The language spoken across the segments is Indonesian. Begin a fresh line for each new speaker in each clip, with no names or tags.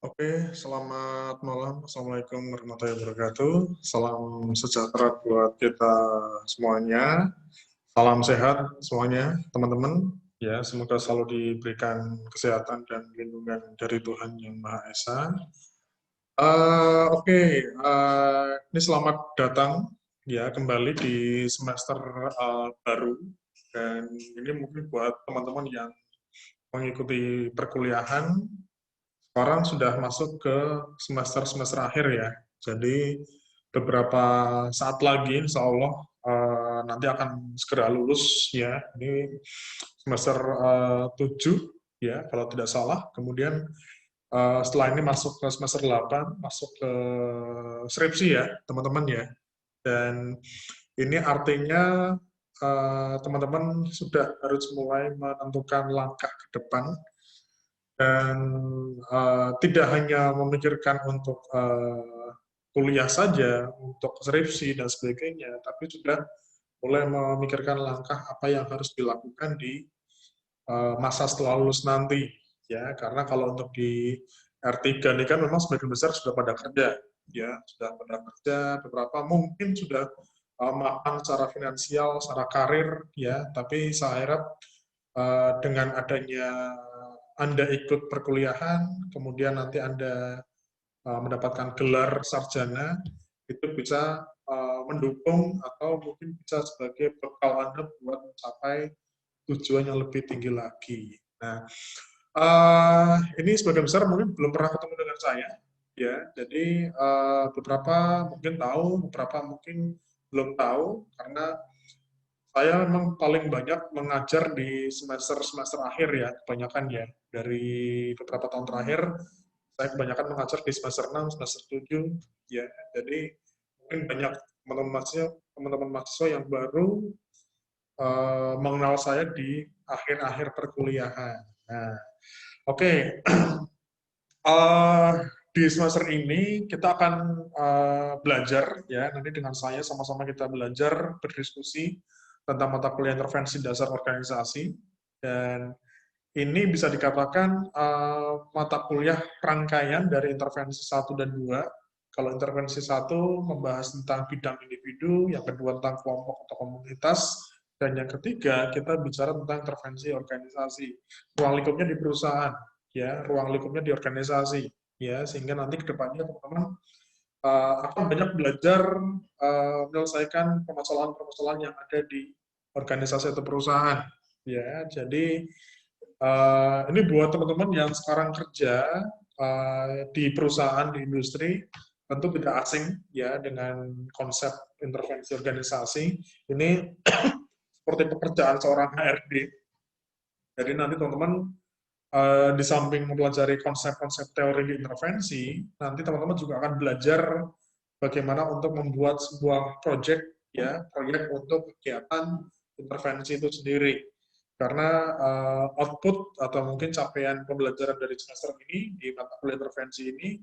Oke, selamat malam. Assalamualaikum warahmatullahi wabarakatuh. Salam sejahtera buat kita semuanya. Salam sehat semuanya, teman-teman. Ya, semoga selalu diberikan kesehatan dan lindungan dari Tuhan Yang Maha Esa. Oke, ini selamat datang ya kembali di semester baru. Dan ini mungkin buat teman-teman yang mengikuti perkuliahan sekarang sudah masuk ke semester-semester akhir ya. Jadi beberapa saat lagi insya Allah nanti akan segera lulus ya. Ini semester 7 ya kalau tidak salah. Kemudian setelah ini masuk ke semester 8, masuk ke skripsi ya teman-teman ya. Dan ini artinya teman-teman sudah harus mulai menentukan langkah ke depan dan tidak hanya memikirkan untuk kuliah saja, untuk skripsi dan sebagainya, tapi sudah mulai memikirkan langkah apa yang harus dilakukan di masa setelah lulus nanti, ya. Karena kalau untuk di R3 ini kan memang sebagian besar sudah pada kerja, ya, sudah pada kerja, beberapa mungkin sudah mapan secara finansial, secara karir, ya. Tapi saya harap dengan adanya Anda ikut perkuliahan, kemudian nanti Anda mendapatkan gelar sarjana, itu bisa mendukung atau mungkin bisa sebagai bekal Anda buat mencapai tujuan yang lebih tinggi lagi. Nah, ini sebagian besar mungkin belum pernah ketemu dengan saya, ya. Jadi beberapa mungkin tahu, beberapa mungkin belum tahu karena saya memang paling banyak mengajar di semester-semester akhir ya, kebanyakan ya. Dari beberapa tahun terakhir, saya kebanyakan mengajar di semester 6, semester 7, ya. Jadi mungkin banyak teman-teman mahasiswa yang baru mengenal saya di akhir-akhir perkuliahan. Nah, oke. Di semester ini kita akan belajar ya, nanti dengan saya sama-sama kita belajar berdiskusi tentang mata kuliah intervensi dasar organisasi, dan ini bisa dikatakan mata kuliah rangkaian dari intervensi 1 dan 2. Kalau intervensi 1 membahas tentang bidang individu, yang kedua tentang kelompok atau komunitas, dan yang ketiga kita bicara tentang intervensi organisasi. Ruang lingkupnya di perusahaan, ya, ruang lingkupnya di organisasi, ya, sehingga nanti ke depannya teman-teman akan banyak belajar menyelesaikan permasalahan-permasalahan yang ada di organisasi atau perusahaan, ya. Jadi ini buat teman-teman yang sekarang kerja di perusahaan, di industri, tentu tidak asing ya dengan konsep intervensi organisasi. Ini seperti pekerjaan seorang HRD. Jadi nanti teman-teman di samping mempelajari konsep-konsep teori di intervensi, nanti teman-teman juga akan belajar bagaimana untuk membuat sebuah proyek ya, proyek untuk kegiatan intervensi itu sendiri. Karena output atau mungkin capaian pembelajaran dari semester ini di mata kuliah intervensi ini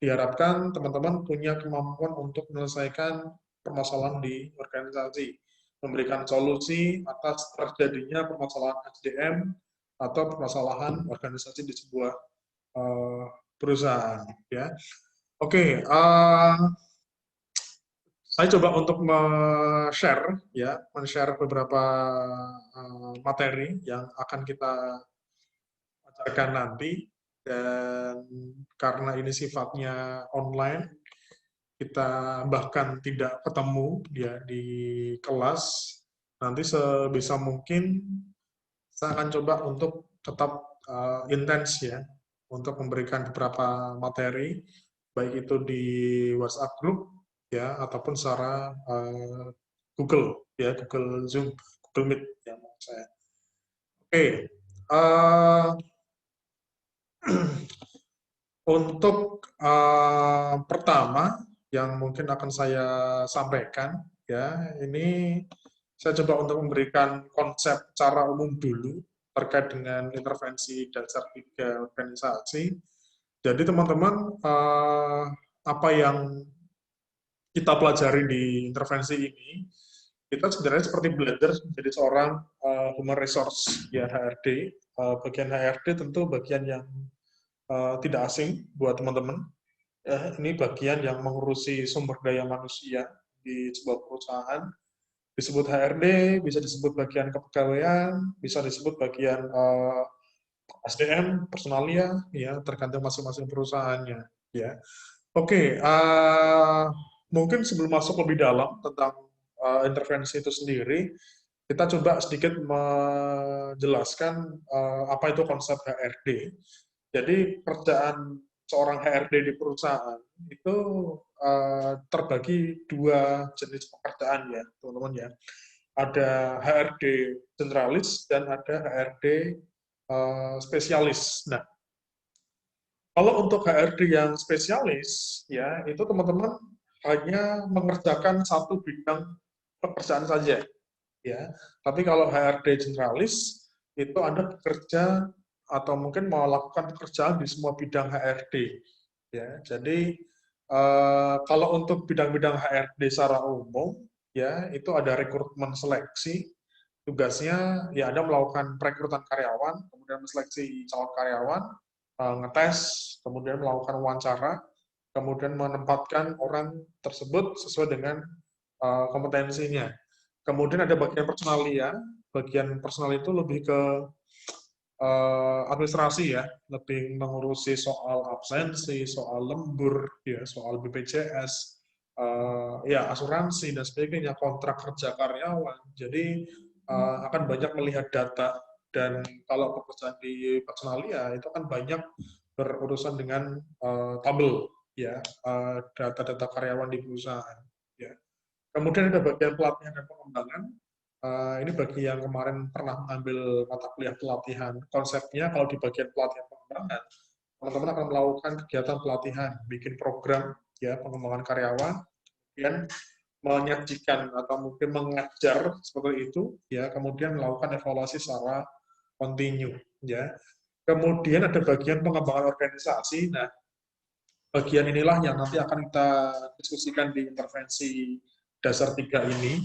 diharapkan teman-teman punya kemampuan untuk menyelesaikan permasalahan di organisasi, memberikan solusi atas terjadinya permasalahan SDM atau permasalahan organisasi di sebuah perusahaan. Ya, oke. Saya coba untuk men-share ya, men-share beberapa materi yang akan kita ajarkan nanti, dan karena ini sifatnya online, kita bahkan tidak ketemu ya di kelas. Nanti sebisa mungkin saya akan coba untuk tetap intens ya, untuk memberikan beberapa materi, baik itu di WhatsApp group ya, ataupun secara Google ya, Google Zoom, Google Meet ya maksud saya. Oke, untuk pertama yang mungkin akan saya sampaikan ya, ini saya coba untuk memberikan konsep cara umum dulu terkait dengan intervensi dasar 3 organisasi. Jadi teman-teman, apa yang kita pelajari di intervensi ini, kita sebenarnya seperti belajar menjadi seorang human resource ya, HRD. Bagian HRD tentu bagian yang tidak asing buat teman-teman. Ini bagian yang mengurusi sumber daya manusia di sebuah perusahaan. Disebut HRD, bisa disebut bagian kepegawaian, bisa disebut bagian SDM, personalia, ya tergantung masing-masing perusahaannya. Ya, oke. Mungkin sebelum masuk lebih dalam tentang intervensi itu sendiri, kita coba sedikit menjelaskan apa itu konsep HRD. Jadi kerjaan seorang HRD di perusahaan itu terbagi dua jenis pekerjaan ya, teman-teman ya. Ada HRD generalis dan ada HRD spesialis. Nah, kalau untuk HRD yang spesialis, ya itu teman-teman hanya mengerjakan satu bidang pekerjaan saja, ya. Tapi kalau HRD generalis itu Anda bekerja atau mungkin melakukan pekerjaan di semua bidang HRD, ya. Jadi kalau untuk bidang-bidang HRD secara umum, ya itu ada rekrutmen seleksi. Tugasnya ya Anda melakukan perekrutan karyawan, kemudian menseleksi calon karyawan, ngetes, kemudian melakukan wawancara, kemudian menempatkan orang tersebut sesuai dengan kompetensinya. Kemudian ada bagian personal itu lebih ke administrasi ya, lebih mengurusi soal absensi, soal lembur, ya, soal BPJS, ya asuransi dan sebagainya, kontrak kerja karyawan. Jadi akan banyak melihat data dan kalau pekerjaan di personalia itu kan banyak berurusan dengan tabel ya, data-data karyawan di perusahaan. Ya. Kemudian ada bagian pelatihan dan pengembangan. Ini bagi yang kemarin pernah mengambil mata kuliah pelatihan. Konsepnya kalau di bagian pelatihan pengembangan, teman-teman akan melakukan kegiatan pelatihan, bikin program ya pengembangan karyawan, kemudian menyajikan atau mungkin mengajar seperti itu, ya kemudian melakukan evaluasi secara kontinu, ya. Kemudian ada bagian pengembangan organisasi. Nah, bagian inilah yang nanti akan kita diskusikan di intervensi dasar 3 ini.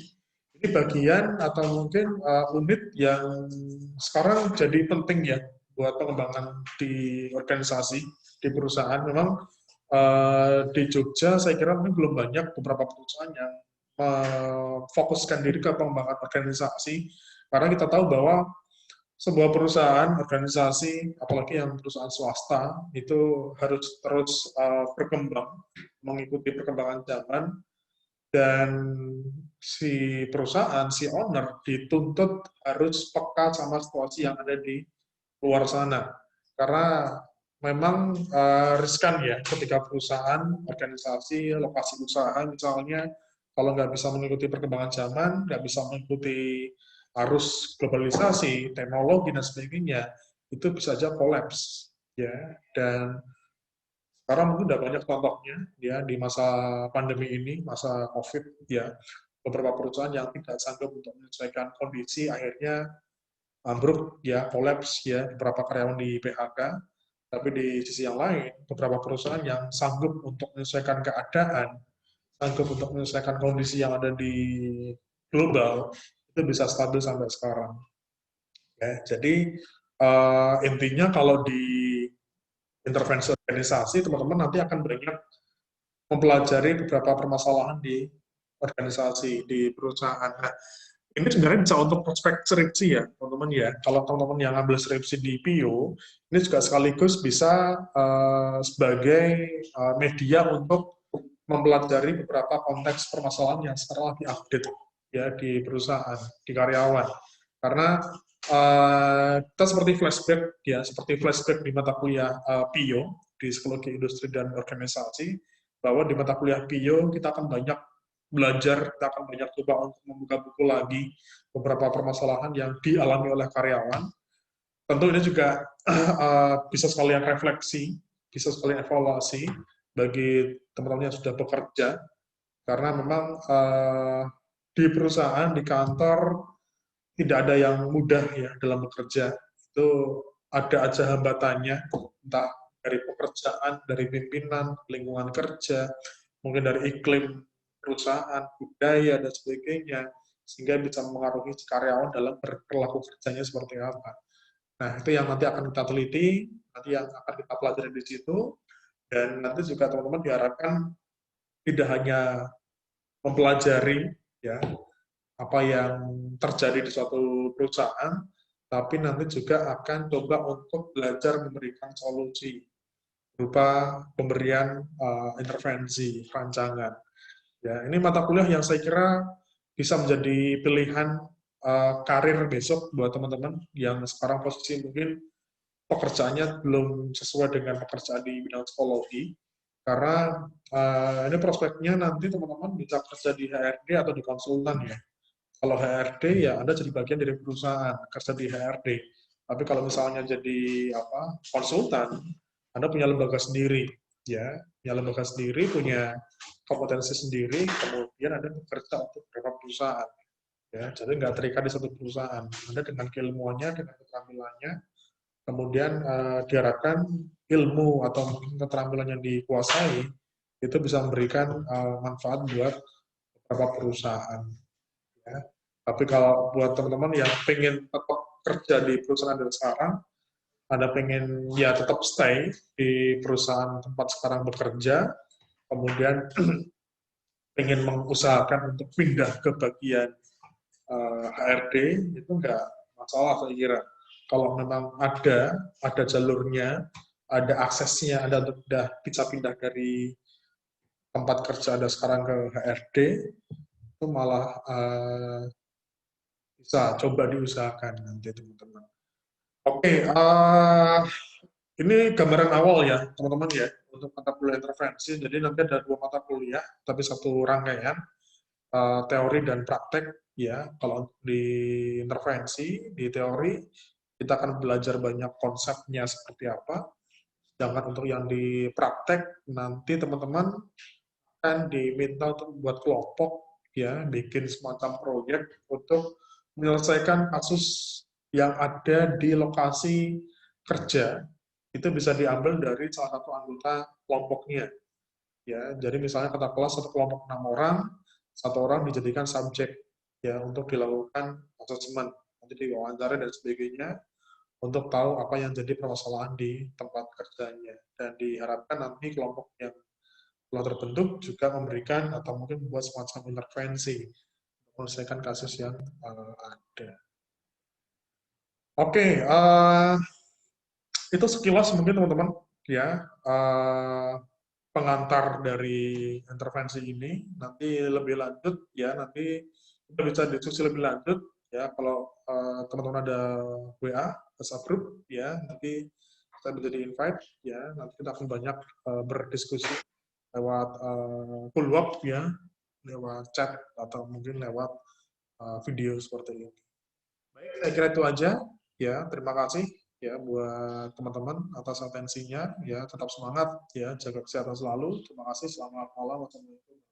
Ini bagian atau mungkin unit yang sekarang jadi penting ya buat pengembangan di organisasi, di perusahaan. Memang di Jogja saya kira mungkin belum banyak beberapa perusahaan yang fokuskan diri ke pengembangan organisasi, karena kita tahu bahwa sebuah perusahaan, organisasi, apalagi yang perusahaan swasta, itu harus terus berkembang, mengikuti perkembangan zaman, dan si perusahaan, si owner, dituntut harus peka sama situasi yang ada di luar sana. Karena memang riskan ya ketika perusahaan, organisasi, lokasi usaha misalnya, kalau nggak bisa mengikuti perkembangan zaman, nggak bisa mengikuti arus globalisasi, teknologi, dan sebagainya, itu bisa saja kolaps. Ya. Dan sekarang mungkin udah banyak contohnya ya di masa pandemi ini, masa COVID ya, beberapa perusahaan yang tidak sanggup untuk menyesuaikan kondisi akhirnya ambruk ya, kolaps ya, beberapa karyawan di PHK. Tapi di sisi yang lain, beberapa perusahaan yang sanggup untuk menyesuaikan keadaan, sanggup untuk menyesuaikan kondisi yang ada di global, itu bisa stabil sampai sekarang. Ya, jadi intinya kalau di intervensi organisasi, teman-teman nanti akan banyak mempelajari beberapa permasalahan di organisasi, di perusahaan. Nah, ini sebenarnya bisa untuk prospek skripsi ya, teman-teman ya. Kalau teman-teman yang ngambil skripsi di PIO, ini juga sekaligus bisa sebagai media untuk mempelajari beberapa konteks permasalahan yang sekarang lagi update ya di perusahaan, di karyawan. Karena kita seperti flashback ya, seperti flashback di mata kuliah PIO di Psikologi Industri dan Organisasi, bahwa di mata kuliah PIO kita akan banyak belajar, kita akan banyak coba untuk membuka buku lagi beberapa permasalahan yang dialami oleh karyawan. Tentu ini juga bisa sekalian refleksi, bisa sekalian evaluasi bagi teman-teman yang sudah bekerja, karena memang di perusahaan, di kantor, tidak ada yang mudah ya dalam bekerja. Itu ada aja hambatannya, entah dari pekerjaan, dari pimpinan, lingkungan kerja, mungkin dari iklim perusahaan, budaya, dan sebagainya, sehingga bisa mengaruhi karyawan dalam berperilaku kerjanya seperti apa. Nah, itu yang nanti akan kita teliti nanti yang akan kita pelajari di situ. Dan nanti juga teman-teman diharapkan tidak hanya mempelajari ya apa yang terjadi di suatu perusahaan, tapi nanti juga akan coba untuk belajar memberikan solusi berupa pemberian intervensi rancangan. Ya, ini mata kuliah yang saya kira bisa menjadi pilihan karir besok buat teman-teman yang sekarang posisi mungkin pekerjaannya belum sesuai dengan pekerjaan di bidang psikologi, karena ini prospeknya nanti teman-teman bisa kerja di HRD atau di konsultan ya. Kalau HRD ya Anda jadi bagian dari perusahaan, kerja di HRD. Tapi kalau misalnya jadi konsultan, Anda punya lembaga sendiri, ya, punya lembaga sendiri, punya kompetensi sendiri, kemudian Anda bekerja untuk beberapa perusahaan. Ya, jadi nggak terikat di satu perusahaan. Anda dengan keilmuannya, dengan keterampilannya, kemudian diharapkan ilmu atau mungkin keterampilan yang dikuasai itu bisa memberikan manfaat buat beberapa perusahaan. Ya. Tapi kalau buat teman-teman yang pengen tetap kerja di perusahaan Anda sekarang, Anda pengen ya tetap stay di perusahaan tempat sekarang bekerja, kemudian pengen mengusahakan untuk pindah ke bagian HRD, itu enggak masalah saya kira. Kalau memang ada jalurnya, ada aksesnya, Anda sudah bisa pindah dari tempat kerja Anda sekarang ke HRD, itu malah bisa coba diusahakan nanti teman-teman. Oke, ini gambaran awal ya teman-teman ya untuk mata kuliah intervensi. Jadi nanti ada 2 mata kuliah, tapi satu rangkaian teori dan praktek ya. Kalau di intervensi di teori kita akan belajar banyak konsepnya seperti apa. Sedangkan untuk yang di praktek nanti teman-teman akan diminta untuk membuat kelompok ya, bikin semacam proyek untuk menyelesaikan kasus yang ada di lokasi kerja. Itu bisa diambil dari salah satu anggota kelompoknya. Ya, jadi misalnya kata kelas satu kelompok 6 orang, satu orang dijadikan subjek ya untuk dilakukan asesmen, nanti diwawancara dan sebagainya untuk tahu apa yang jadi permasalahan di tempat kerjanya. Dan diharapkan nanti kelompok yang telah terbentuk juga memberikan atau mungkin membuat semacam intervensi untuk menyelesaikan kasus yang ada. Oke, itu sekilas mungkin teman-teman ya pengantar dari intervensi ini. Nanti lebih lanjut ya, nanti kita bisa diskusi lebih lanjut ya. Kalau teman-teman ada WA, WhatsApp group ya, nanti kita bisa di invite ya. Nanti kita akan banyak berdiskusi lewat follow-up ya, lewat chat atau mungkin lewat video seperti ini. Baik, saya kira itu aja ya. Terima kasih ya buat teman-teman atas atensinya ya. Tetap semangat ya, jaga kesehatan selalu. Terima kasih. Selamat malam. Wassalamualaikum.